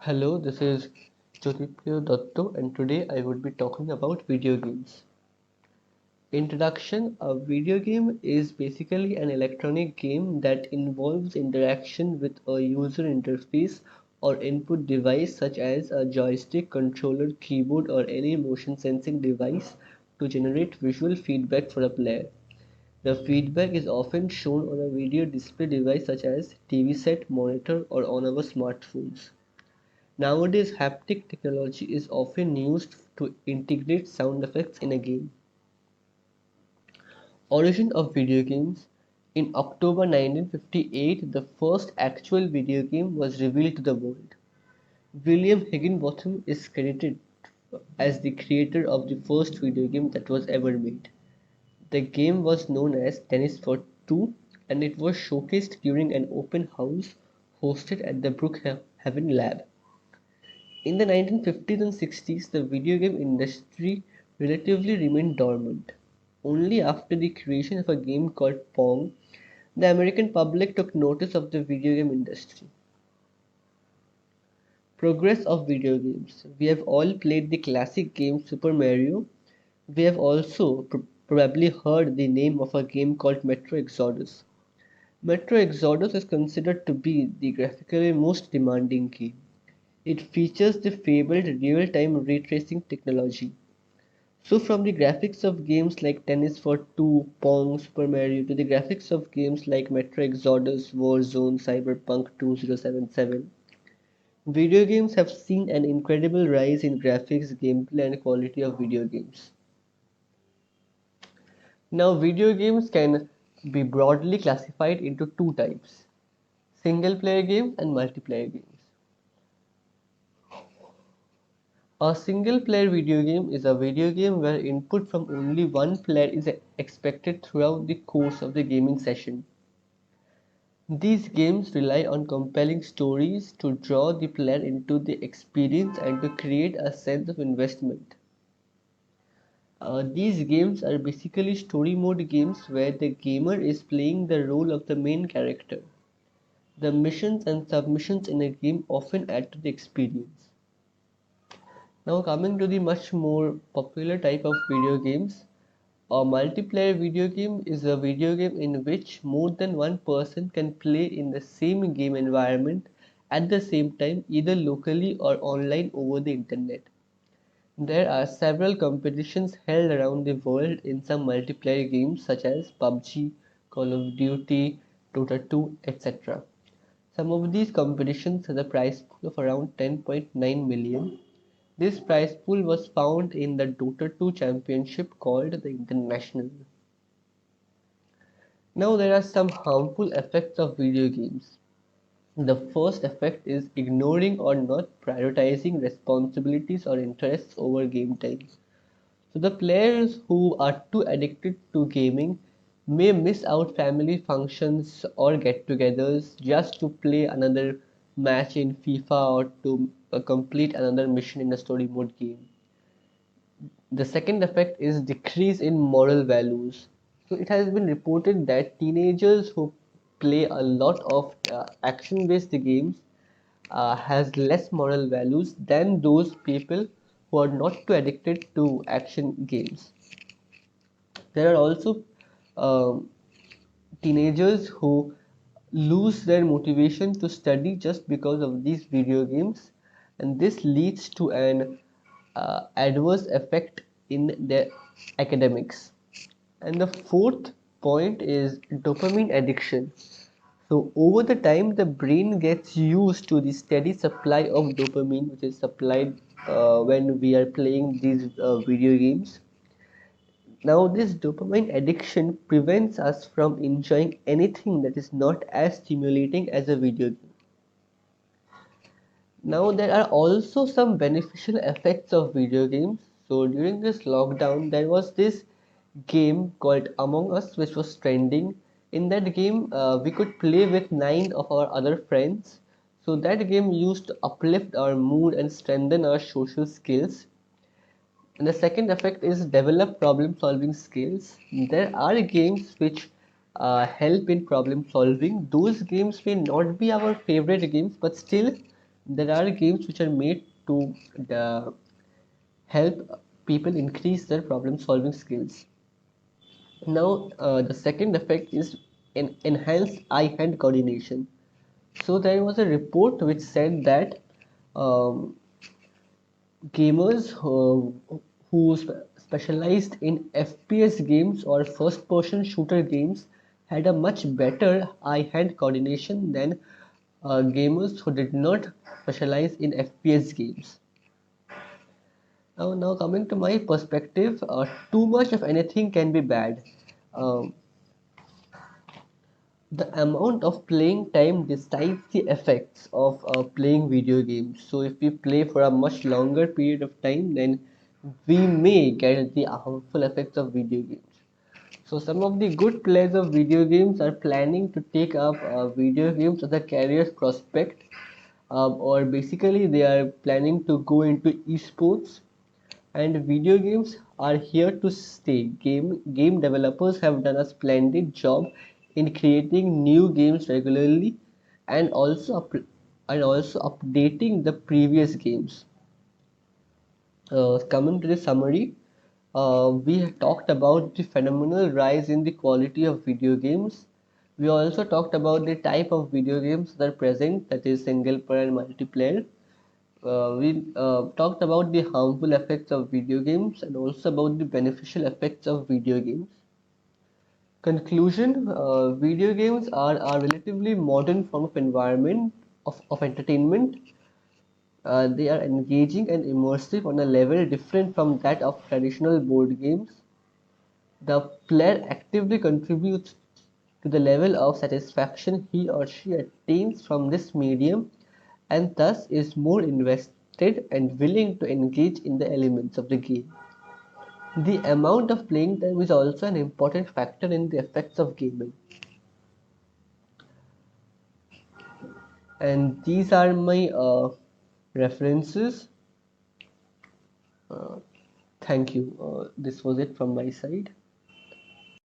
Hello, this is JYOTIPRIYO and today I would be talking about video games. Introduction: a video game is basically an electronic game that involves interaction with a user interface or input device such as a joystick, controller, keyboard, or any motion sensing device to generate visual feedback for a player. The feedback is often shown on a video display device such as TV set, monitor, or on our smartphones. Nowadays, haptic technology is often used to integrate sound effects in a game. Origin of video games: in October 1958, the first actual video game was revealed to the world. William Higginbotham is credited as the creator of the first video game that was ever made. The game was known as Tennis for Two, and it was showcased during an open house hosted at the Brookhaven Lab. In the 1950s and 60s, the video game industry relatively remained dormant. Only after the creation of a game called Pong, the American public took notice of the video game industry. Progress of video games: we have all played the classic game Super Mario. We have also probably heard the name of a game called Metro Exodus. Metro Exodus is considered to be the graphically most demanding game. It features the fabled real-time ray tracing technology. So from the graphics of games like Tennis for Two, Pong, Super Mario to the graphics of games like Metro Exodus, Warzone, Cyberpunk 2077, video games have seen an incredible rise in graphics, gameplay and quality of video games. Now video games can be broadly classified into two types: single player games and multiplayer games. A single-player video game is a video game where input from only one player is expected throughout the course of the gaming session. These games rely on compelling stories to draw the player into the experience and to create a sense of investment. These games are basically story mode games where the gamer is playing the role of the main character. The missions and submissions in a game often add to the experience. Now coming to the much more popular type of video games, a multiplayer video game is a video game in which more than one person can play in the same game environment at the same time, either locally or online over the internet. There are several competitions held around the world in some multiplayer games such as PUBG, Call of Duty, Dota 2, etc. Some of these competitions have a prize pool of around 10.9 million. This prize pool was found in the Dota 2 championship called the International. Now there are some harmful effects of video games. The first effect is ignoring or not prioritizing responsibilities or interests over game time. So the players who are too addicted to gaming may miss out family functions or get-togethers just to play another match in FIFA or to complete another mission in a story mode game. The second effect is decrease in moral values. So it has been reported that teenagers who play a lot of action-based games has less moral values than those people who are not too addicted to action games. There are also um teenagers who lose their motivation to study just because of these video games, and this leads to an adverse effect in their academics. And the fourth point is dopamine addiction. So over the time, the brain gets used to the steady supply of dopamine, which is supplied when we are playing these video games. Now, this dopamine addiction prevents us from enjoying anything that is not as stimulating as a video game. Now, there are also some beneficial effects of video games. So, during this lockdown, there was this game called Among Us, which was trending. In that game, we could play with 9 of our other friends. So, that game used to uplift our mood and strengthen our social skills. And the second effect is develop problem solving skills. There are games which help in problem solving. Those games may not be our favorite games, but still There are games which are made to help people increase their problem solving skills. Now, the second effect is enhanced eye hand coordination. So, there was a report which said that um, gamers specialized in FPS games or first person shooter games had a much better eye hand coordination than gamers who did not specialize in FPS games. Now coming to my perspective, too much of anything can be bad. Um, the amount of playing time decides the effects of playing video games. So if we play for a much longer period of time, then we may get the harmful effects of video games. So some of the good players of video games are planning to take up video games as a career prospect, or basically they are planning to go into esports. And video games are here to stay. Game developers have done a splendid job in creating new games regularly and also updating the previous games. Coming to the summary, we have talked about the phenomenal rise in the quality of video games. We also talked about the type of video games that are present, that is single player and multiplayer. We talked about the harmful effects of video games and also about the beneficial effects of video games. Conclusion, video games are a relatively modern form of environment of entertainment. They are engaging and immersive on a level different from that of traditional board games. The player actively contributes to the level of satisfaction he or she attains from this medium and thus is more invested and willing to engage in the elements of the game. The amount of playing time is also an important factor in the effects of gaming. And these are my references. Uh, Thank you. This was it from my side.